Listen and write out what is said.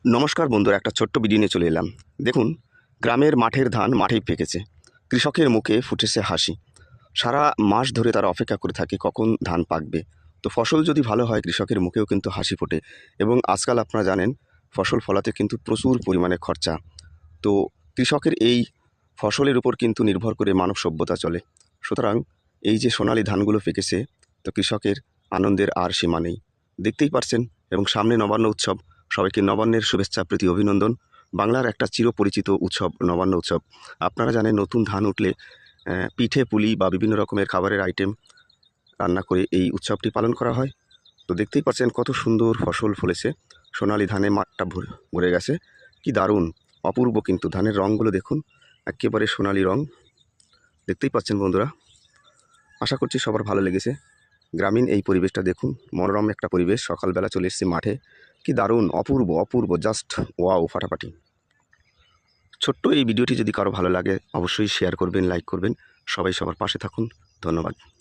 নমস্কার বন্ধুরা, একটা ছোট্ট ভিডিও নিয়ে চলে এলাম। দেখুন, গ্রামের মাঠের ধান মাঠেই পেকেছে। কৃষকের মুখে ফুটেছে হাসি। সারা মাস ধরে তারা অপেক্ষা করে থাকে কখন ধান পাকবে। তো ফসল যদি ভালো হয়, কৃষকের মুখেও কিন্তু হাসি ফোটে। এবং আজকাল আপনারা জানেন, ফসল ফলাতে কিন্তু প্রচুর পরিমাণে খরচা। তো কৃষকের এই ফসলের উপর কিন্তু নির্ভর করে মানব সভ্যতা চলে। সুতরাং এই যে সোনালি ধানগুলো পেকেছে, তো কৃষকের আনন্দের আর সীমা নেই। দেখতেই পারছেন। এবং সামনে নবান্ন উৎসব। সবাইকে নবান্নের শুভেচ্ছা, প্রীতি, অভিনন্দন। বাংলার একটা চিরপরিচিত উৎসব নবান্ন উৎসব। আপনারা জানেন, নতুন ধান উঠলে পিঠে পুলি বা বিভিন্ন রকমের খাবারের আইটেম রান্না করে এই উৎসবটি পালন করা হয়। তো দেখতেই পাচ্ছেন কত সুন্দর ফসল ফলেছে। সোনালি ধানে মাঠটা ভরে গেছে। কি দারুণ, অপূর্ব! কিন্তু ধানের রঙগুলো দেখুন, একেবারে সোনালি রং। দেখতেই পাচ্ছেন বন্ধুরা। আশা করছি সবার ভালো লেগেছে। গ্রামীণ এই পরিবেশটা দেখুন, মনোরম একটা পরিবেশ। সকালবেলা চলে এসেছি মাঠে। কি দারুণ, অপূর্ব অপূর্ব, জাস্ট ওয়াও, ফাটাফাটি। ছোট্ট এই ভিডিওটি যদি কারো ভালো লাগে, অবশ্যই শেয়ার করবেন, লাইক করবেন। সবাই সবার পাশে থাকুন। ধন্যবাদ।